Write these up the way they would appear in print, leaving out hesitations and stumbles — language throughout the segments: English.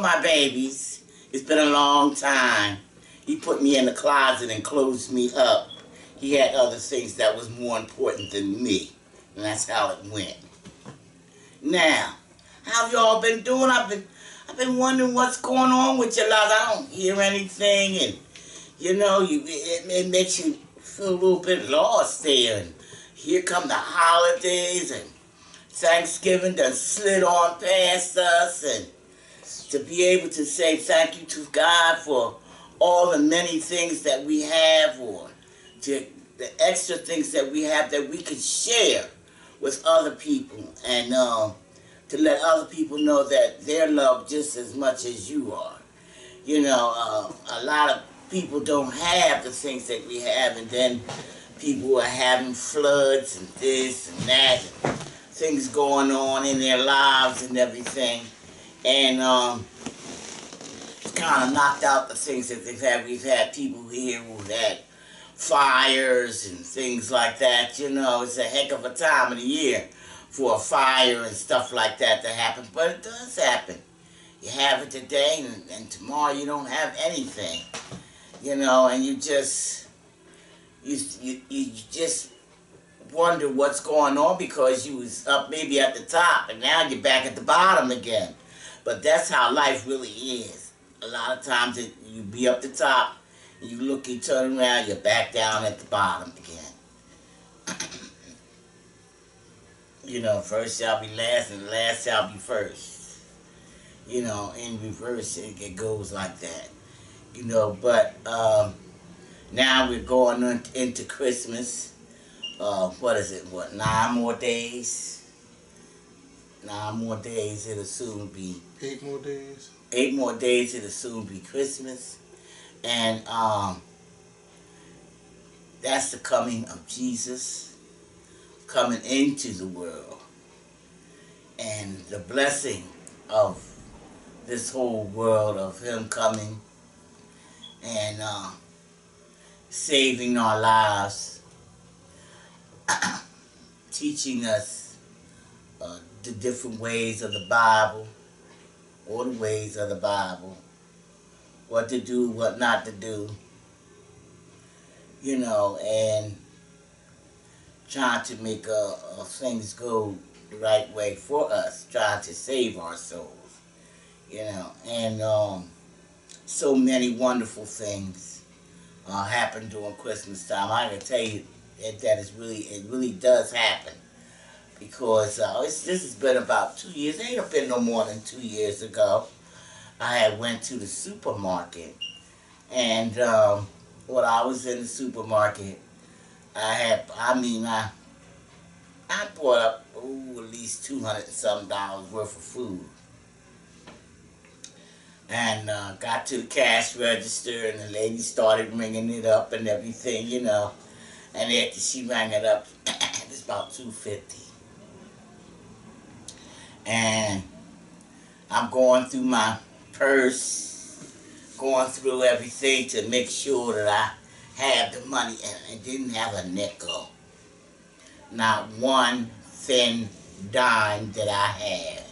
Hello, my babies. It's been a long time. He put me in the closet and closed me up. He had other things that was more important than me. And that's how it went. Now, how have y'all been doing? I've been wondering what's going on with your lives. I don't hear anything, and you know, it makes you feel a little bit lost there. And here come the holidays, and Thanksgiving done slid on past us, and to be able to say thank you to God for all the many things that we have, or to the extra things that we have that we can share with other people, and to let other people know that they're loved just as much as you are. You know, a lot of people don't have the things that we have, and then people are having floods and this and that, and things going on in their lives and everything. And it's kind of knocked out the things that they've had. We've had people here who've had fires and things like that. You know, it's a heck of a time of the year for a fire and stuff like that to happen. But it does happen. You have it today, and tomorrow you don't have anything. You know, and you just wonder what's going on, because you was up maybe at the top and now you're back at the bottom again. But that's how life really is. A lot of times you be up the top, and you look, you turn around, you're back down at the bottom again. You know, first shall be last and last shall be first. You know, in reverse it goes like that. You know, but now we're going into Christmas. What is it? What, 9 more days? 9 more days, it'll soon be... 8 more days? 8 more days, it'll soon be Christmas. And that's the coming of Jesus coming into the world. And the blessing of this whole world, of Him coming and saving our lives, teaching us the different ways of the Bible, or the ways of the Bible, what to do, what not to do, you know, and trying to make things go the right way for us, trying to save our souls, you know, and so many wonderful things happen during Christmas time. I can tell you that it really does happen, because this has been about 2 years. It ain't been no more than 2 years ago. I had went to the supermarket, and when I was in the supermarket, I bought up at least $200 and something worth of food. And got to the cash register, and the lady started ringing it up and everything, you know. And after she rang it up, it's about $2.50. And I'm going through my purse, going through everything to make sure that I have the money, and I didn't have a nickel. Not one thin dime that I had.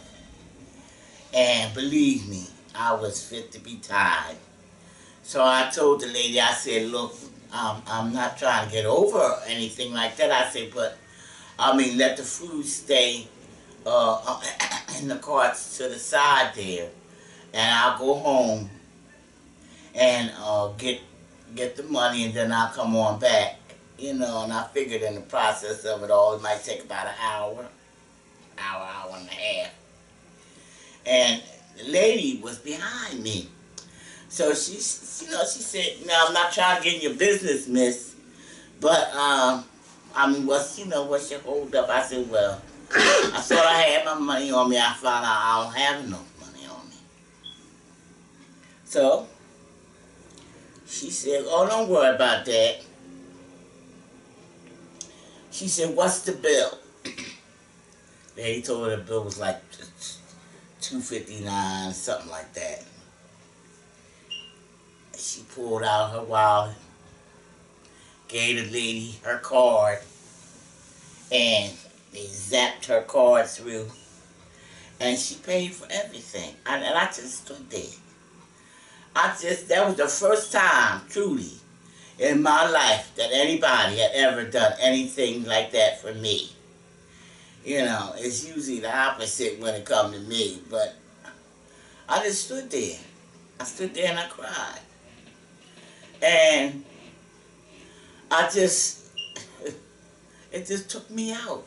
And believe me, I was fit to be tied. So I told the lady, I said, look, I'm not trying to get over or anything like that. I said, but, I mean, let the food stay in the carts to the side there, and I'll go home and get the money, and then I'll come on back, you know. And I figured in the process of it all, it might take about an hour and a half. And the lady was behind me, so she said, "No, I'm not trying to get in your business, miss, but I mean, what's your hold up?" I said, "Well, I thought I had my money on me. I found out I don't have enough money on me." So she said, "Oh, don't worry about that." She said, "What's the bill?" They told her the bill was like $2.59, something like that. She pulled out her wallet, gave the lady her card, and they zapped her card through. And she paid for everything. And I just stood there. That was the first time, truly, in my life that anybody had ever done anything like that for me. You know, it's usually the opposite when it comes to me, but I just stood there. I stood there and I cried. And it just took me out.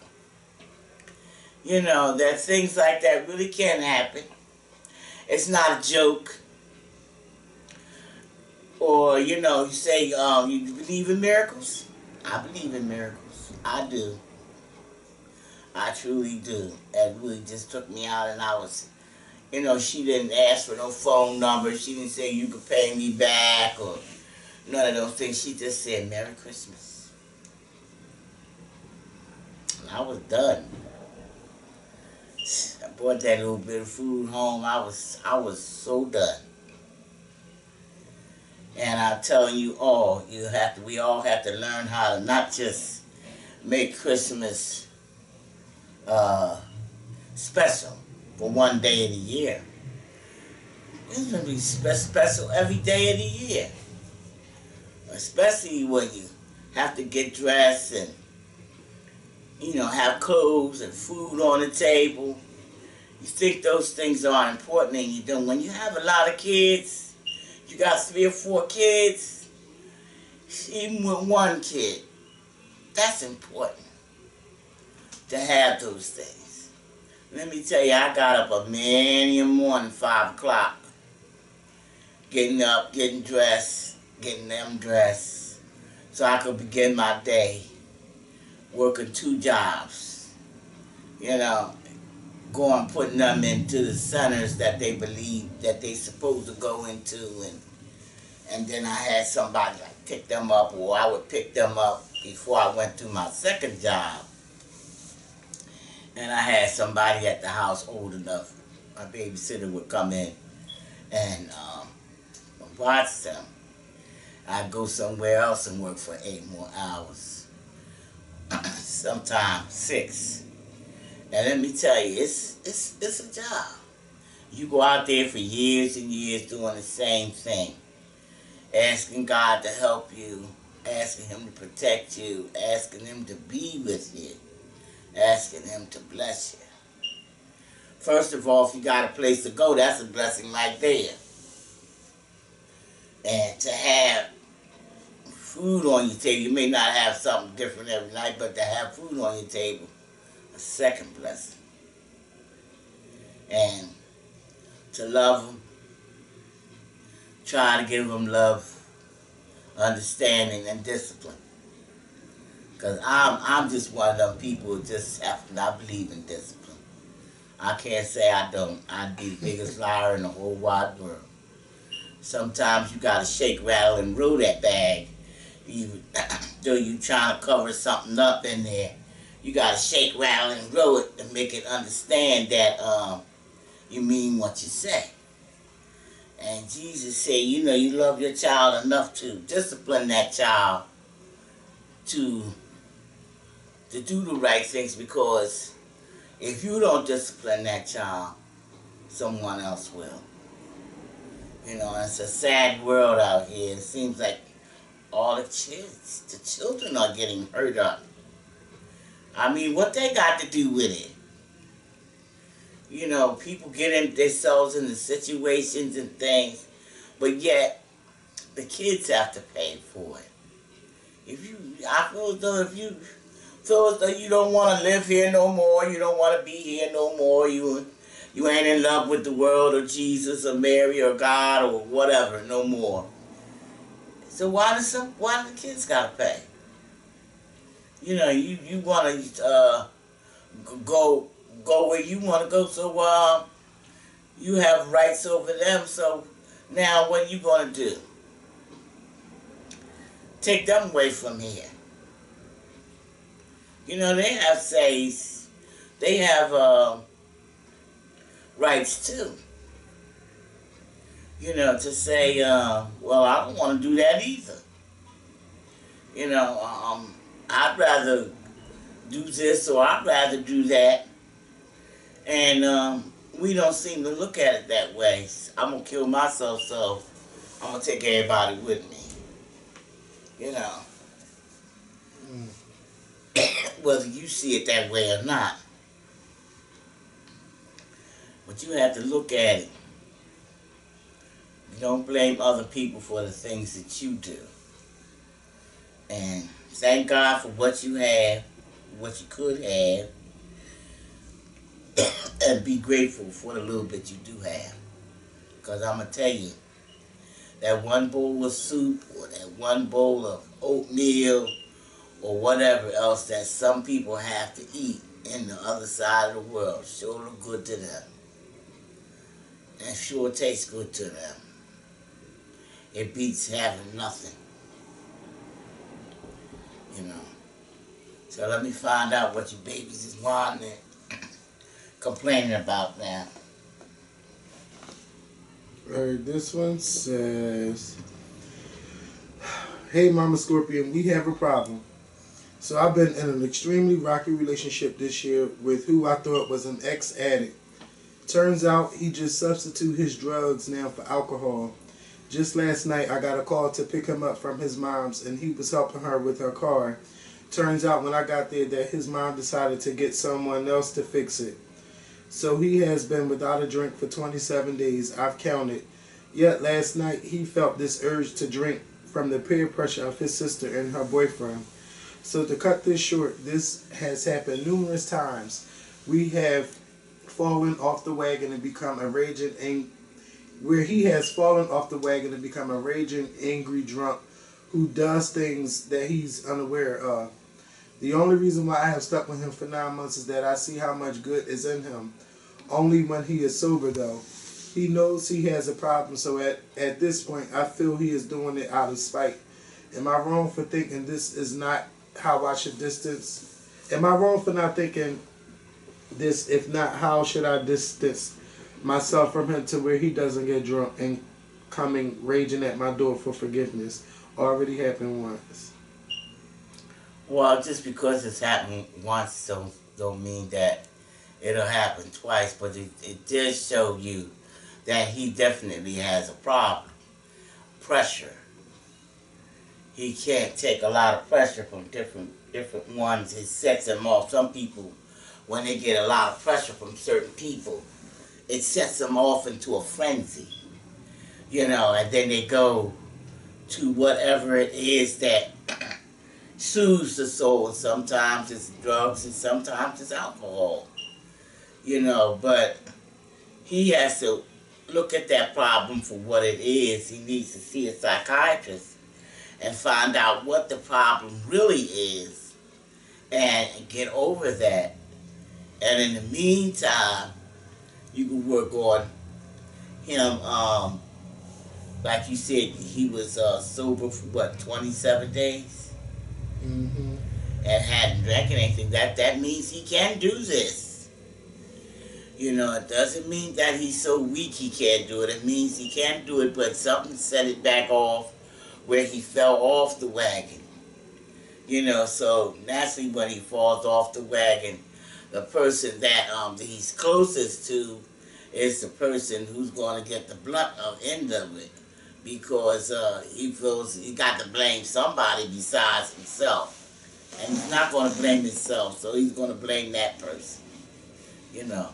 You know, that things like that really can happen. It's not a joke. Or, you know, you say, you believe in miracles? I believe in miracles. I do. I truly do. It really just took me out, and I was, you know, she didn't ask for no phone number. She didn't say you could pay me back or none of those things. She just said, Merry Christmas. And I was done. I brought that little bit of food home. I was so done. And I'm telling you all, we all have to learn how to not just make Christmas special for one day of the year. It's going to be special every day of the year. Especially when you have to get dressed and, you know, have clothes and food on the table. You think those things are important, and you don't. When you have a lot of kids, you got 3 or 4 kids, even with one kid, that's important to have those things. Let me tell you, I got up many a morning, 5 o'clock, getting up, getting dressed, getting them dressed, so I could begin my day working 2 jobs, you know, going, putting them into the centers that they believe that they supposed to go into, and then I had somebody like pick them up, or I would pick them up before I went to my second job. And I had somebody at the house old enough, my babysitter would come in and watch them. I'd go somewhere else and work for 8 more hours, sometimes 6. And let me tell you, it's a job. You go out there for years and years doing the same thing, asking God to help you, asking Him to protect you, asking Him to be with you, asking Him to bless you. First of all, if you got a place to go, that's a blessing right there. And to have food on your table, you may not have something different every night, but to have food on your table, a second blessing. And to love them, try to give them love, understanding, and discipline. Because I'm just one of them people who just happen to believe in discipline. I can't say I don't. I'd be the biggest liar in the whole wide world. Sometimes you gotta shake, rattle, and roll that bag. Though you trying to cover something up in there, you gotta shake, rattle, and roll it to make it understand that you mean what you say. And Jesus said, you know, you love your child enough to discipline that child to do the right things, because if you don't discipline that child, someone else will. You know, it's a sad world out here. It seems like all the children are getting hurt up. I mean, what they got to do with it? You know, people get themselves into situations and things, but yet the kids have to pay for it. I feel as though if you feel as though you don't want to live here no more, you don't want to be here no more, you ain't in love with the world or Jesus or Mary or God or whatever no more. So why do the kids gotta pay? You know, you want to go where you want to go, so you have rights over them. So now what are you going to do? Take them away from here. You know, they have says, they have rights too. You know, to say, well, I don't want to do that either. You know, I'd rather do this or I'd rather do that. And we don't seem to look at it that way. I'm gonna kill myself, so I'm gonna take everybody with me. You know, whether you see it that way or not. But you have to look at it. You don't blame other people for the things that you do. And thank God for what you have, what you could have, and be grateful for the little bit you do have. Because I'm going to tell you, that one bowl of soup or that one bowl of oatmeal or whatever else that some people have to eat in the other side of the world sure look good to them. And sure tastes good to them. It beats having nothing. You know. So let me find out what you babies is wanting and complaining about now. Alright, this one says, "Hey Mama Scorpion, we have a problem. So I've been in an extremely rocky relationship this year with who I thought was an ex-addict. Turns out he just substitute his drugs now for alcohol. Just last night I got a call to pick him up from his mom's and he was helping her with her car. Turns out when I got there that his mom decided to get someone else to fix it. So he has been without a drink for 27 days, I've counted. Yet last night he felt this urge to drink from the peer pressure of his sister and her boyfriend. So to cut this short, this has happened numerous times. We have fallen off the wagon and become a raging where he has fallen off the wagon and become a raging, angry drunk who does things that he's unaware of. The only reason why I have stuck with him for 9 months is that I see how much good is in him. Only when he is sober, though. He knows he has a problem, so at this point, I feel he is doing it out of spite. Am I wrong for thinking this is not how I should distance? Am I wrong for not thinking this? If not, how should I distance myself from him to where he doesn't get drunk and coming raging at my door for forgiveness? Already happened once." Well, just because it's happened once don't mean that it'll happen twice, but it does show you that he definitely has a problem. Pressure. He can't take a lot of pressure from different ones. It sets him off. Some people, when they get a lot of pressure from certain people, it sets them off into a frenzy. You know, and then they go to whatever it is that soothes the soul. And sometimes it's drugs and sometimes it's alcohol. You know, but he has to look at that problem for what it is. He needs to see a psychiatrist and find out what the problem really is and get over that. And in the meantime, you can work on him. Like you said, he was sober for what, 27 days? Mm-hmm. And hadn't drank anything. That means he can do this. You know, it doesn't mean that he's so weak he can't do it. It means he can do it, but something set it back off where he fell off the wagon. You know, so naturally when he falls off the wagon, the person that he's closest to is the person who's going to get the blunt end of it, because he feels he got to blame somebody besides himself. And he's not going to blame himself, so he's going to blame that person. You know.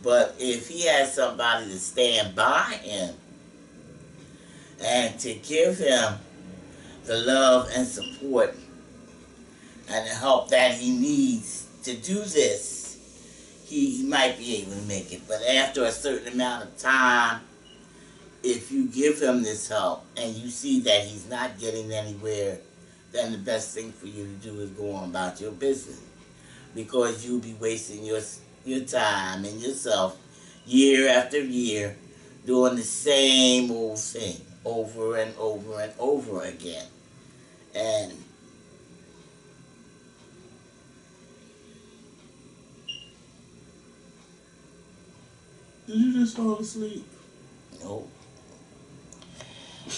But if he has somebody to stand by him and to give him the love and support and the help that he needs to do this, he might be able to make it. But after a certain amount of time, if you give him this help and you see that he's not getting anywhere, then the best thing for you to do is go on about your business, because you'll be wasting your time and yourself year after year doing the same old thing over and over and over again. And did you just fall asleep? no,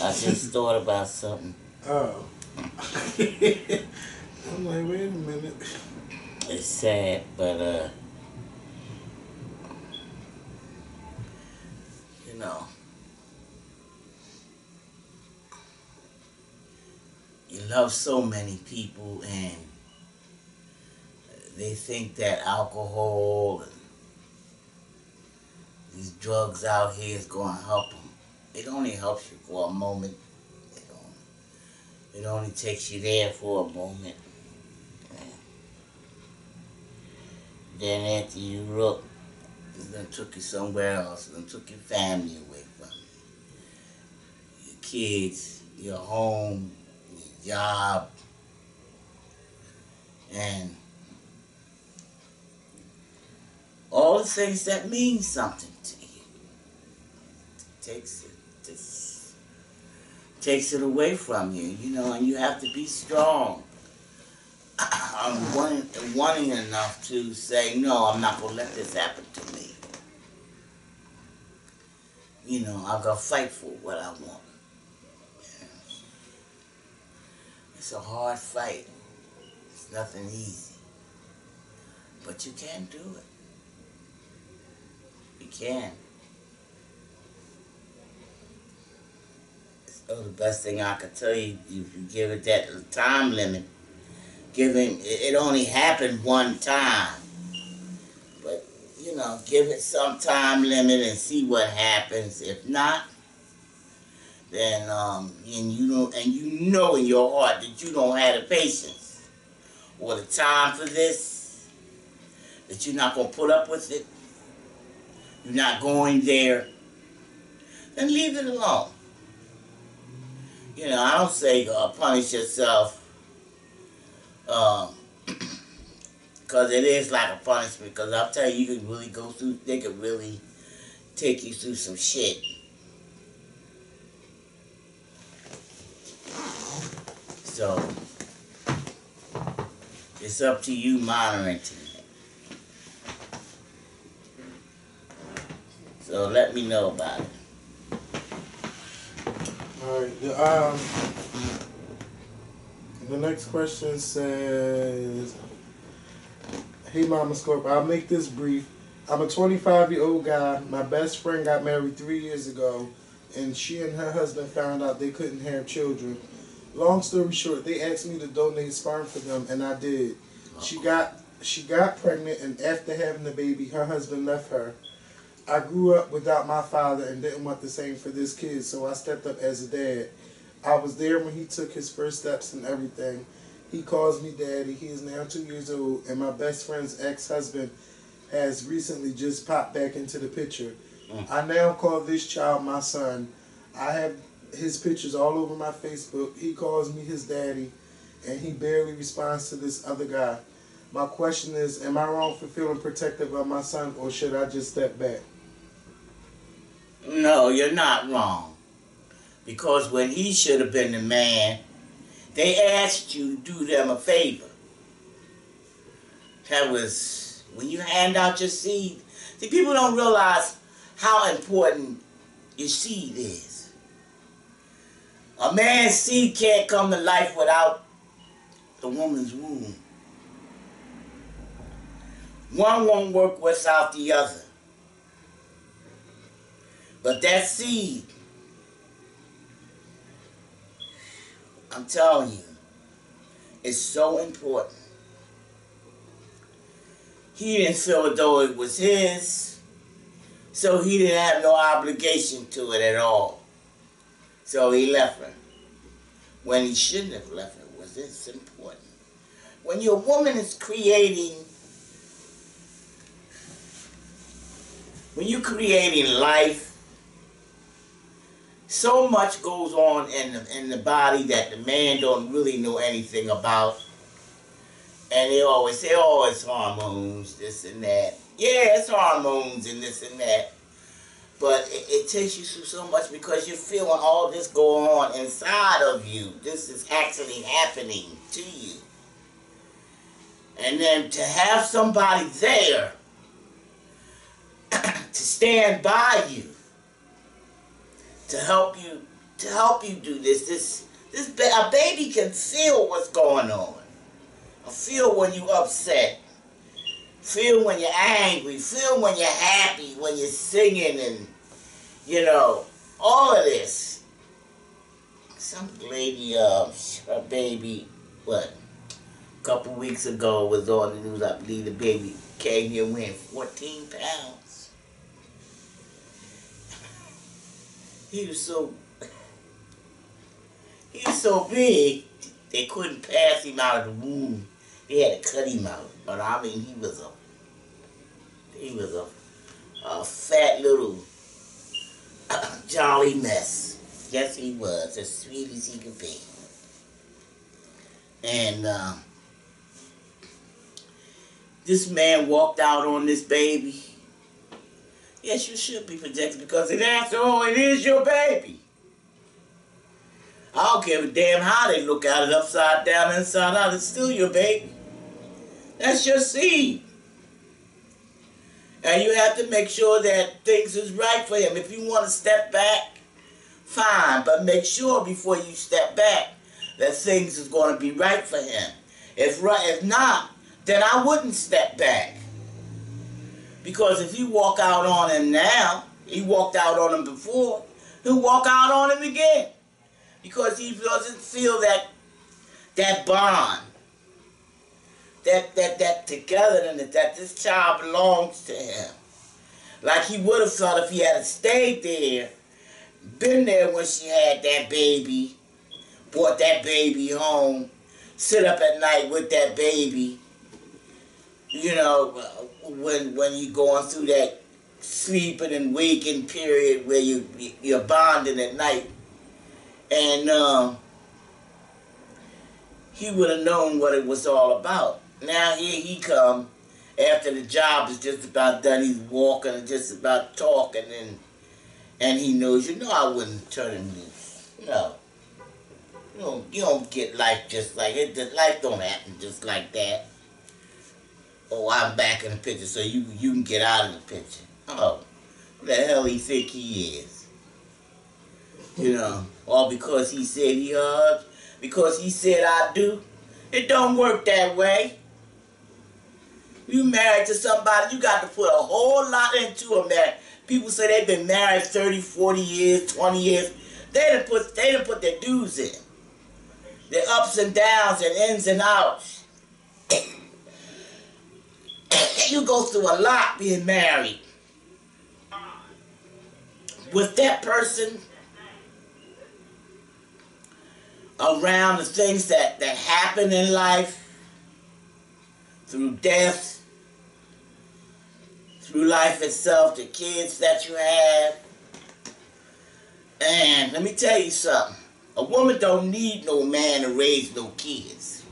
I just thought about something. Oh. I'm like, wait a minute. It's sad, but know, you love so many people and they think that alcohol and these drugs out here is going to help them. It only helps you for a moment. It only takes you there for a moment. Then after you look, it's going to take you somewhere else. It's going to take your family away from you. Your kids, your home, your job. And all the things that mean something to you. Takes it away from you, you know, and you have to be strong. I'm wanting enough to say, no, I'm not going to let this happen to me. You know, I'm going to fight for what I want. It's a hard fight. It's nothing easy. But you can do it. You can. So the best thing I could tell you, if you give it that time limit, it only happened one time. But, you know, give it some time limit and see what happens. If not, then, and you know in your heart that you don't have the patience or the time for this, that you're not going to put up with it, you're not going there, then leave it alone. You know, I don't say punish yourself, because it is like a punishment, because I'll tell you, you can really go through, they could really take you through some shit. So, it's up to you monitoring it. So let me know about it. Alright, the next question says, hey Mama Scorp, I'll make this brief. I'm a 25-year-old guy. My best friend got married 3 years ago, and she and her husband found out they couldn't have children. Long story short, they asked me to donate sperm for them, and I did. She got pregnant, and after having the baby, her husband left her. I grew up without my father and didn't want the same for this kid, so I stepped up as a dad. I was there when he took his first steps and everything. He calls me daddy. He is now 2 years old, and my best friend's ex-husband has recently just popped back into the picture. I now call this child my son. I have his pictures all over my Facebook. He calls me his daddy, and he barely responds to this other guy. My question is, am I wrong for feeling protective of my son, or should I just step back? No, you're not wrong. Because when he should have been the man, they asked you to do them a favor. That was when you hand out your seed. See, people don't realize how important your seed is. A man's seed can't come to life without the woman's womb. One won't work without the other. But that seed, I'm telling you, is so important. He didn't feel as though it was his, so he didn't have no obligation to it at all. So he left her. When he shouldn't have left her, was this important. When your woman is creating, when you're creating life, so much goes on in the body that the man don't really know anything about. And they always say, oh, it's hormones, this and that. Yeah, it's hormones and this and that. But it takes you through so much because you're feeling all this going on inside of you. This is actually happening to you. And then to have somebody there to stand by you, to help you do this. A baby can feel what's going on. Feel when you're upset. Feel when you're angry. Feel when you're happy, when you're singing and You know, all of this. Some lady, her baby, what, a couple weeks ago was on the news. I believe the baby came here weighing 14 pounds. He was so, he was so big, they couldn't pass him out of the womb. They had to cut him out. But I mean, he was a fat little jolly mess. Yes, he was, as sweet as he could be. And this man walked out on this baby. Yes, you should be protected because after all, it is your baby. I don't give a damn how they look at it, upside down, inside out. It's still your baby. That's your seed. And you have to make sure that things is right for him. If you want to step back, fine. But make sure before you step back that things is going to be right for him. If not, then I wouldn't step back. Because if you walk out on him now, he walked out on him before, he'll walk out on him again. Because he doesn't feel that bond, that togetherness, that this child belongs to him. Like he would have thought if he had stayed there, been there when she had that baby, brought that baby home, sit up at night with that baby, you know, when you going through that sleeping and waking period where you're bonding at night. And he would have known what it was all about. Now here he come, after the job is just about done, he's walking and just about talking, and he knows, you know, I wouldn't turn him loose. No. You don't get life just like it. Life don't happen just like that. Oh, I'm back in the picture so you can get out of the picture. Oh, what the hell he think he is? You know, all because he said he hugged, because he said I do. It don't work that way. You married to somebody, you got to put a whole lot into a marriage. People say they've been married 30, 40 years, 20 years. They done put their dues in. Their ups and downs and ins and outs. You go through a lot being married. With that person around, the things that happen in life, through death, through life itself, the kids that you have. And let me tell you something. A woman don't need no man to raise no kids.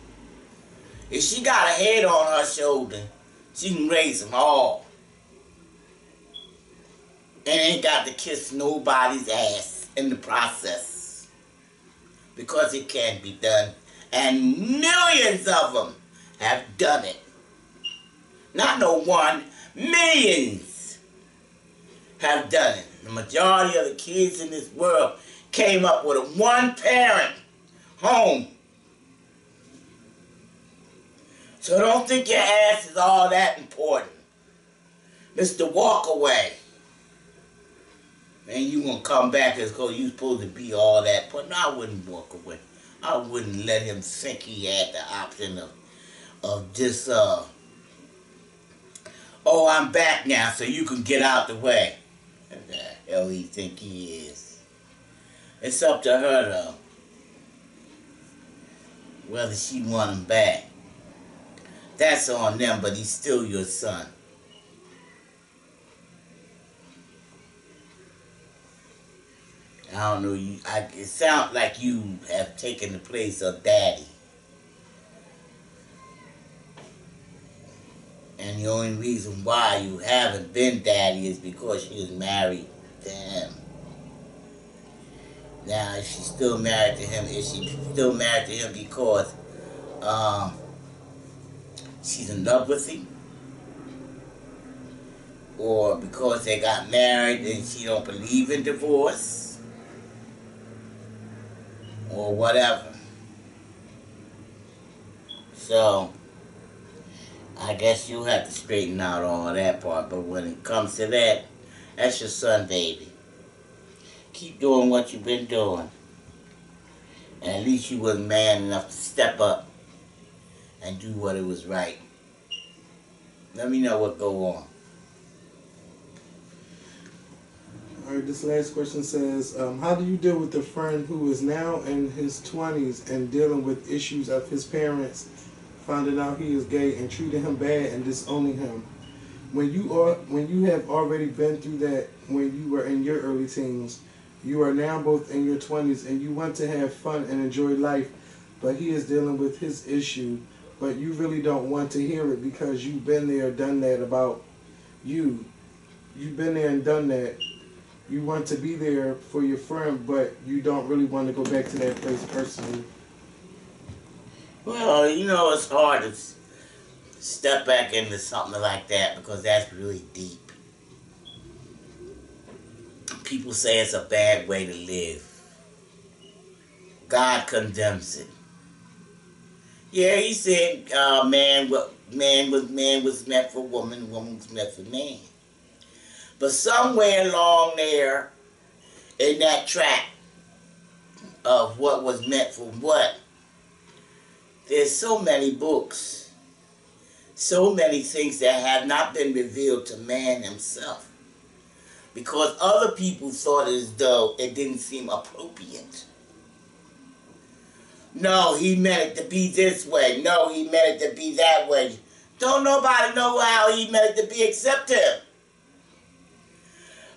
If she got a head on her shoulder, she can raise them all. And ain't got to kiss nobody's ass in the process. Because it can be done. And millions of them have done it. Not no one, millions have done it. The majority of the kids in this world came up with a one-parent home. So don't think your ass is all that important. Mr. Walkaway. And you gonna come back as though you supposed to be all that. But no, I wouldn't walk away. I wouldn't let him think he had the option of just, oh, I'm back now so you can get out the way. What the hell he think he is? It's up to her, though, whether she want him back. That's on them, but he's still your son. I don't know, it sounds like you have taken the place of daddy. And the only reason why you haven't been daddy is because she was married to him. Now, if she's still married to him, because she's in love with him? Or because they got married and she don't believe in divorce? Or whatever. So, I guess you'll have to straighten out all that part. But when it comes to that, that's your son, baby. keep doing what you've been doing. And at least you was man enough to step up and do what it was right. Let me know what go on. All right, this last question says, how do you deal with a friend who is now in his 20s and dealing with issues of his parents finding out he is gay and treating him bad and disowning him? When you have already been through that when you were in your early teens, you are now both in your 20s and you want to have fun and enjoy life, but he is dealing with his issue, but you really don't want to hear it because you've been there, done that about you. You've been there and done that. You want to be there for your friend, but you don't really want to go back to that place personally. Well, you know, it's hard to step back into something like that because that's really deep. People say it's a bad way to live. God condemns it. Yeah, he said man was meant for woman, woman was meant for man. But somewhere along there in that track of what was meant for what, there's so many books, so many things that have not been revealed to man himself. Because other people thought as though it didn't seem appropriate. No, he meant it to be this way. No, he meant it to be that way. Don't nobody know how he meant it to be except him.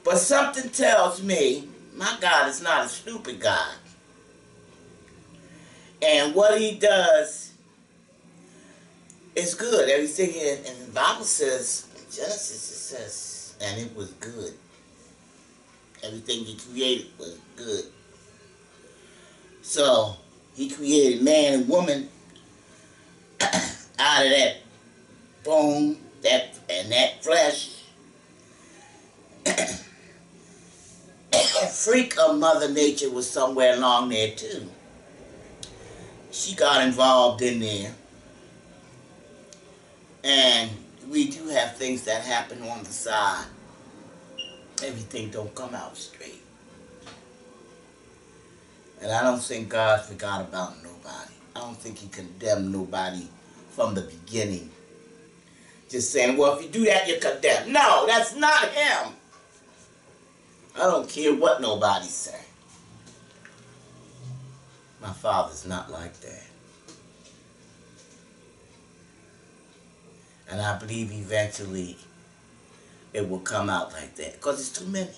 But something tells me, my God is not a stupid God. And what he does is good. Everything in the Bible says, Genesis, it says, and it was good. Everything he created was good. So, he created man and woman out of that bone and that flesh. A freak of Mother Nature was somewhere along there too. She got involved in there. And we do have things that happen on the side. Everything don't come out straight. And I don't think God forgot about nobody. I don't think he condemned nobody from the beginning. Just saying, well, if you do that, you're condemned. No, that's not him. I don't care what nobody say. My father's not like that. And I believe eventually it will come out like that. Because it's too many.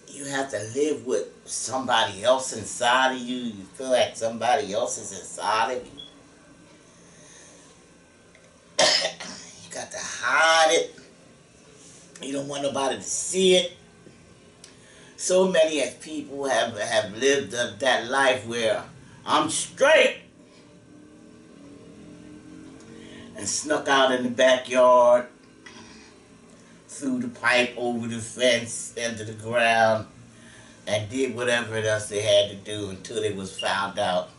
You have to live with somebody else inside of you. You feel like somebody else is inside of you. You got to hide it. You don't want nobody to see it. So many people have lived that life where I'm straight and snuck out in the backyard, threw the pipe over the fence into the ground, and did whatever else they had to do until they was found out.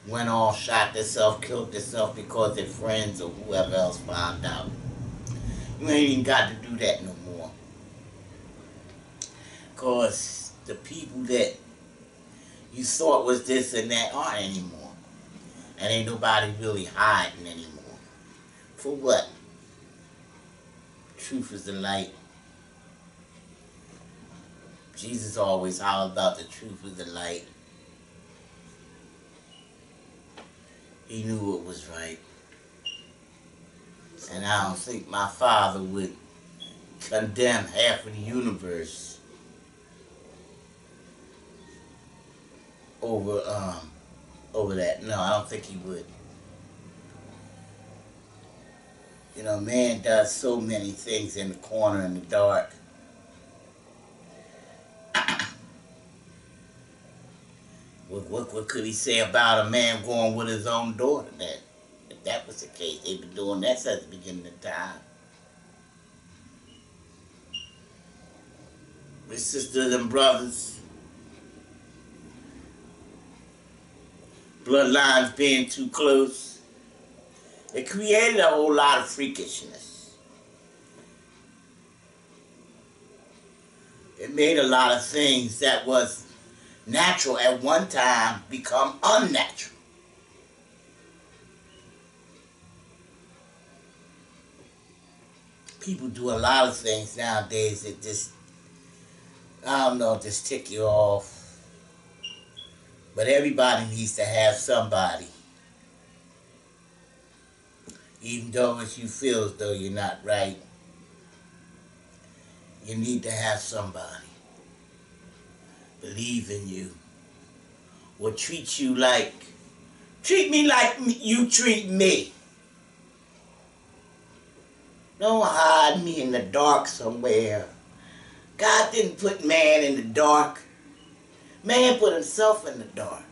Went on, shot themselves, killed themselves because their friends or whoever else found out. You ain't even got to do that no more. Because the people that you thought was this and that aren't anymore. And ain't nobody really hiding anymore. For what? Truth is the light. Jesus always hollered about the truth is the light. He knew what was right. And I don't think my father would condemn half of the universe over that. No, I don't think he would. You know, man does so many things in the corner in the dark. What could he say about a man going with his own daughter then? If that was the case, they've been doing that since the beginning of time. My sisters and brothers, bloodlines being too close, it created a whole lot of freakishness. It made a lot of things that was natural at one time become unnatural. People do a lot of things nowadays that just, I don't know, just tick you off. But everybody needs to have somebody. Even though if you feel as though you're not right, you need to have somebody believe in you, or treat me like you treat me. Don't hide me in the dark somewhere. God didn't put man in the dark. Man put himself in the dark.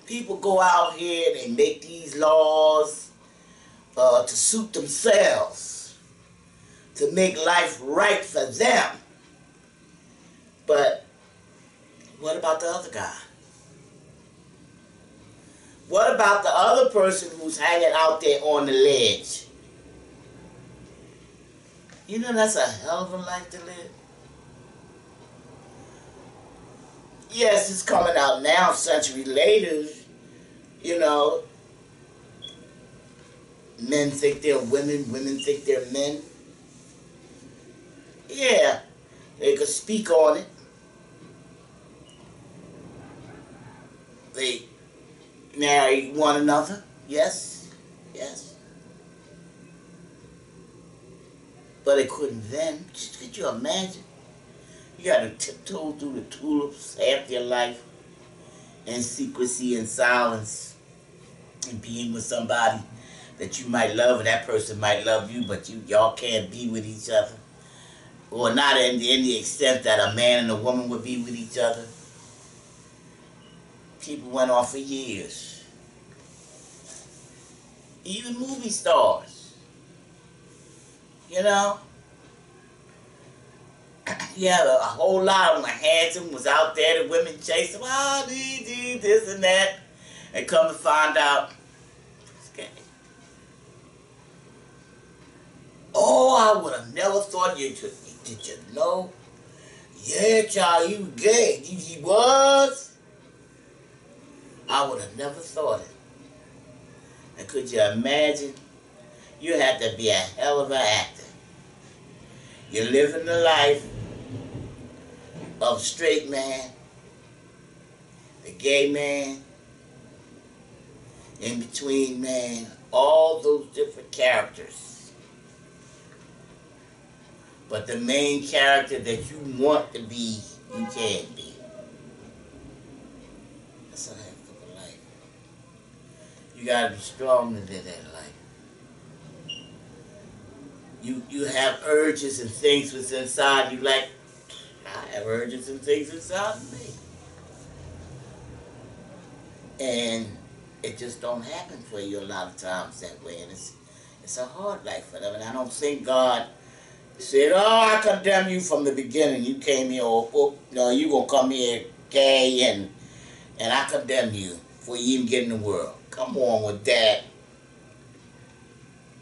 People go out here, they make these laws to suit themselves, to make life right for them. But what about the other guy? What about the other person who's hanging out there on the ledge? You know that's a hell of a life to live. Yes, it's coming out now, a century later. You know, men think they're women, women think they're men. Yeah, they could speak on it. They marry one another. Yes, yes. But they couldn't then. Could you imagine? You got to tiptoe through the tulips half your life in secrecy and silence and being with somebody that you might love and that person might love you, but y'all can't be with each other. Or not in the extent that a man and a woman would be with each other. People went on for years. Even movie stars. You know? Yeah, a whole lot of them handsome was out there. The women chased them. Oh, this and that. And come to find out, it's gay. Oh, I would have never thought you could. Did you know? Yeah, child, he was gay. He was. I would have never thought it. And could you imagine? You had to be a hell of an actor. You're living the life of straight man, the gay man, in between man, all those different characters. But the main character that you want to be, you can't be. That's a heck of a life. You gotta be strong to live that life. You have urges and things within inside you, like I have urges and things inside of me. And it just don't happen for you a lot of times that way, and it's a hard life for them. And I don't think God said, "Oh, I condemn you from the beginning. You came here, no, you gonna come here gay, and I condemn you before you even get in the world." Come on with that.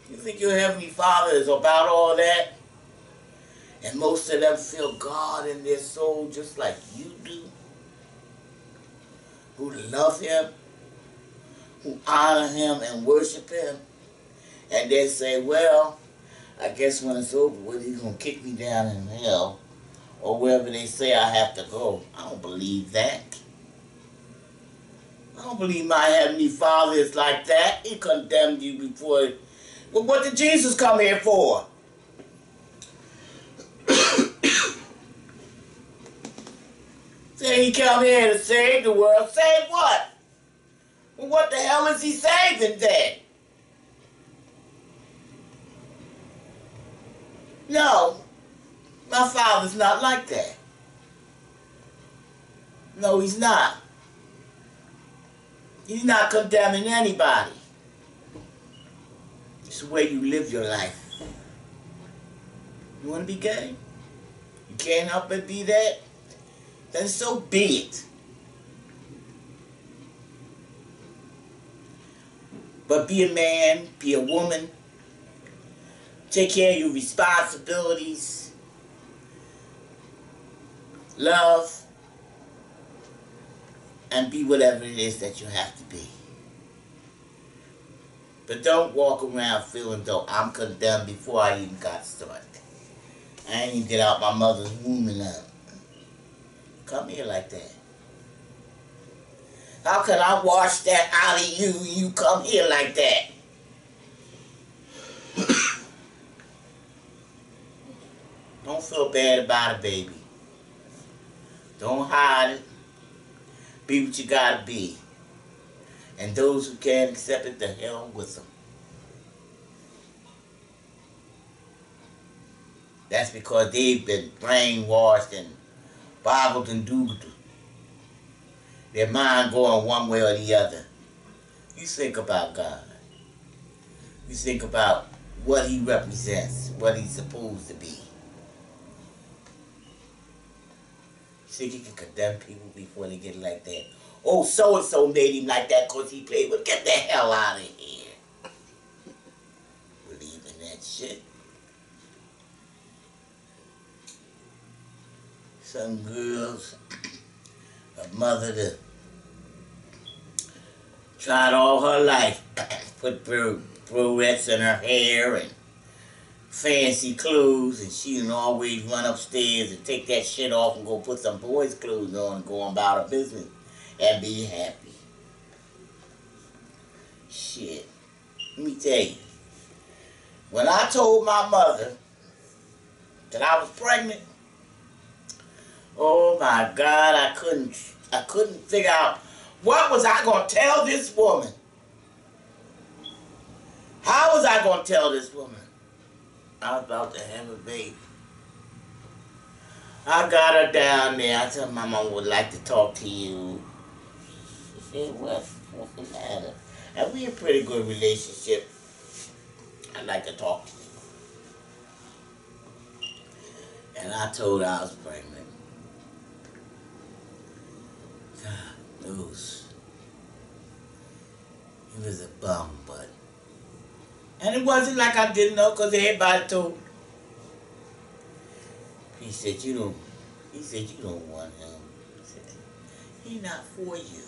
You think your Heavenly Father is about all that? And most of them feel God in their soul just like you do. Who love Him, who honor Him and worship Him. And then say, well, I guess when it's over with, He's going to kick me down in hell. Or wherever they say I have to go. I don't believe that. I don't believe my Heavenly Father is like that. He condemned you before. Well, what did Jesus come here for? Say He come here to save the world. Save what? Well, what the hell is He saving then? No, my Father's not like that. No, He's not. He's not condemning anybody. It's the way you live your life. You want to be gay? You can't help but be that? Then so be it. But be a man, be a woman. Take care of your responsibilities. love, and be whatever it is that you have to be. But don't walk around feeling though I'm condemned before I even got started. I ain't even get out my mother's womb and come here like that. How can I wash that out of you and you come here like that? Don't feel bad about it, baby. Don't hide it. Be what you gotta be. And those who can't accept it, the hell with them. That's because they've been brainwashed and boggled and doodled. Their mind going one way or the other. You think about God. You think about what He represents, what He's supposed to be. You think you can condemn people before they get like that? Oh, so-and-so made him like that because he played with. Get the hell out of here. Believe in that shit. Some girls, a mother that tried all her life, put barrettes in her hair and fancy clothes, and she would always run upstairs and take that shit off and go put some boys' clothes on and go on about her business and be happy. Shit. Let me tell you. When I told my mother that I was pregnant, oh my God, I couldn't figure out what was I going to tell this woman. How was I going to tell this woman I was about to have a baby? I got her down there. I told my mom would like to talk to you. She said, what's the matter? And we in a pretty good relationship. I'd like to talk to you. And I told her I was pregnant. God knows. He was a bum, but. And it wasn't like I didn't know, because everybody told me. He said, you don't want him. He said, he's not for you.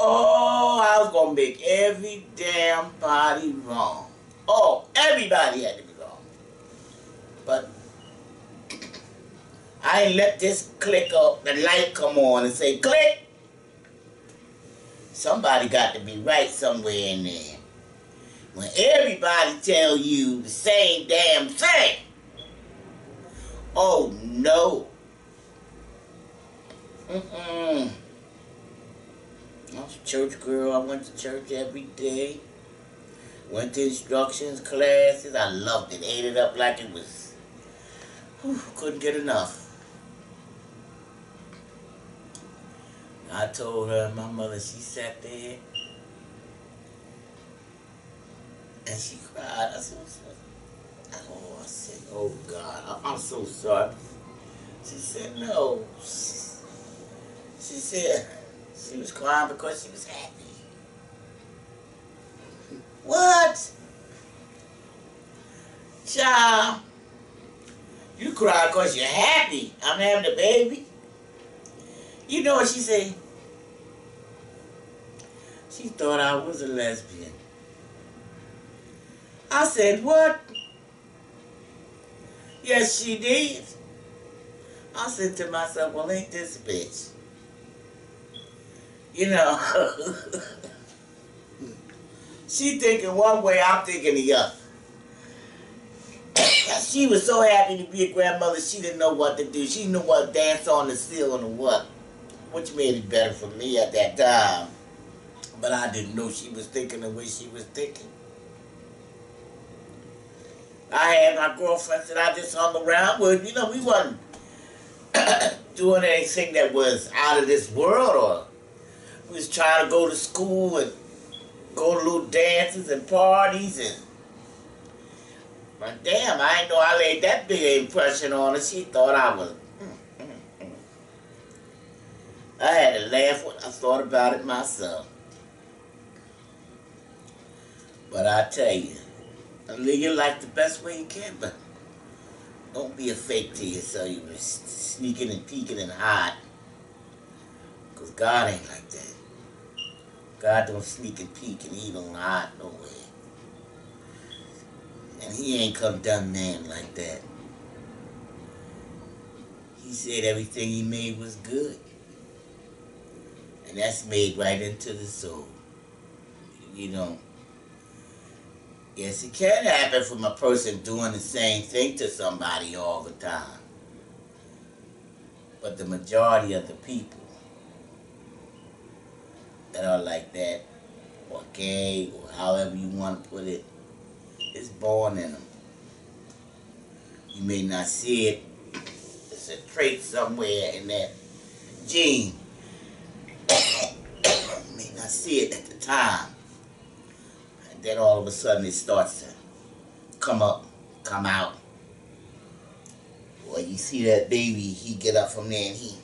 Oh, I was going to make every damn body wrong. Oh, everybody had to be wrong. But I ain't let this click up, the light come on and say, click. Somebody got to be right somewhere in there. When everybody tell you the same damn thing. Oh, no. I was a church girl. I went to church every day. Went to instructions classes. I loved it. Ate it up like it was. Couldn't get enough. I told her, my mother, she sat there. And she cried. I said, oh God, I'm so sorry. She said, no. She said, she was crying because she was happy. What? Child, you cry because you're happy. I'm having a baby. You know what she said? She thought I was a lesbian. I said, what? Yes, she did. I said to myself, well, ain't this bitch? You know, she thinking one way, I'm thinking the other. She was so happy to be a grandmother, she didn't know what to do. She didn't know what to dance on the ceiling or what. Which made it better for me at that time. But I didn't know she was thinking the way she was thinking. I had my girlfriends that I just hung around with. You know, we wasn't doing anything that was out of this world, or we was trying to go to school and go to little dances and parties. And but damn, I didn't know I laid that big impression on her. She thought I was. I had to laugh when I thought about it myself. But I tell you, live your life the best way you can, but Don't be a fake to yourself. You were sneaking and peeking and hide. Because God ain't like that. God don't sneak and peek and he don't hide nowhere. And he ain't come done man like that. He said everything he made was good. And that's made right into the soul. You know. Yes, it can happen from a person doing the same thing to somebody all the time. But the majority of the people that are like that, or gay, or however you want to put it, it's born in them. You may not see it. It's a trait somewhere in that gene. You may not see it at the time. And then all of a sudden it starts to come up, come out. Or you see that baby, he get up from there and he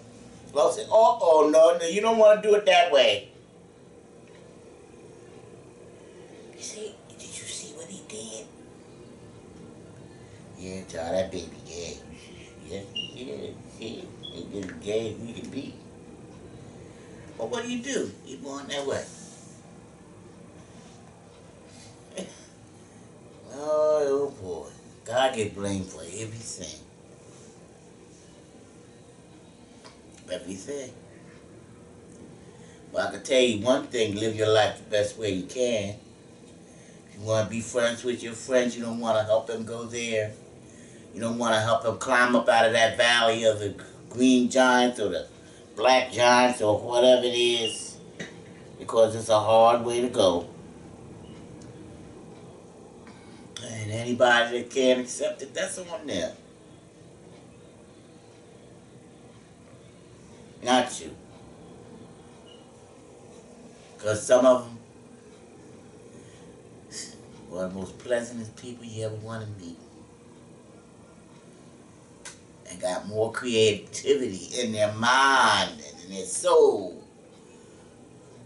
loves it. Oh, no, you don't want to do it that way. You see, did you see what he did? Yeah, child, that baby gay. Yes, he is. See, he's as gay as he can be. But what do? You born that way. Oh boy. God get blamed for everything. Everything. But I can tell you one thing, live your life the best way you can. If you want to be friends with your friends, you don't want to help them go there. You don't want to help them climb up out of that valley of the green giants or the black giants or whatever it is, because it's a hard way to go. And anybody that can't accept it, that's on them. Not you. Because some of them were the most pleasantest people you ever want to meet. And got more creativity in their mind and in their soul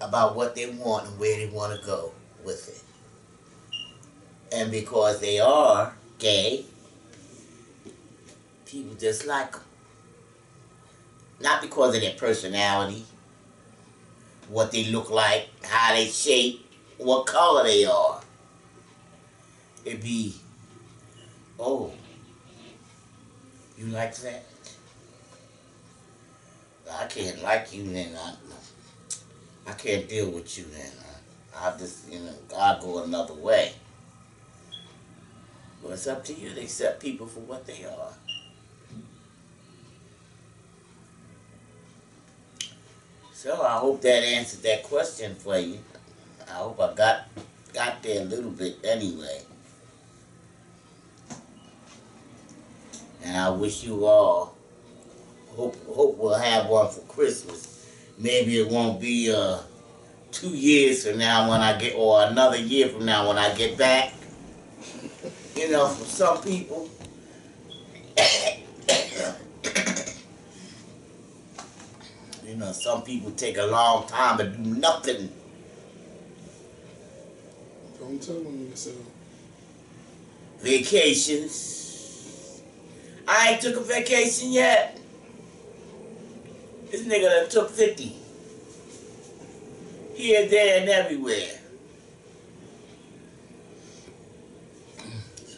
about what they want and where they want to go with it. And because they are gay, people just like them. Not because of their personality, what they look like, how they shape, what color they are. It'd be, oh, you like that? I can't like you then. I can't deal with you then. I'll just, I'll go another way. But it's up to you to accept people for what they are. So I hope that answered that question for you. I hope I got there a little bit anyway. And I wish you all, hope we'll have one for Christmas. Maybe it won't be 2 years from now when I get, or another year from now when I get back. For some people, some people take a long time to do nothing. Don't tell them yourself. Vacations. I ain't took a vacation yet. This nigga done took 50. Here, there, and everywhere.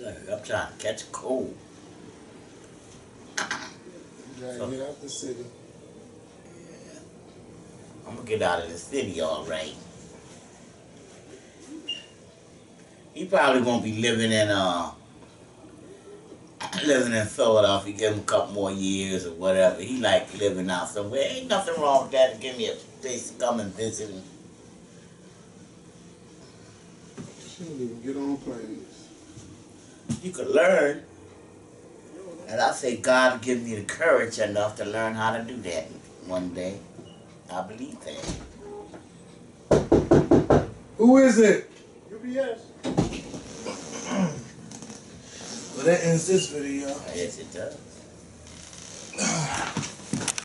I'm trying to catch a cold. You gotta get out the city. Yeah. I'm gonna get out of the city, all right. He probably won't be living in Philadelphia. Give him a couple more years or whatever. He like living out somewhere. Ain't nothing wrong with that. Give me a place to come and visit him. She don't even get on planes. You could learn. And I say God will give me the courage enough to learn how to do that one day. I believe that. Who is it? UPS. Well, that ends this video. Yes, it does.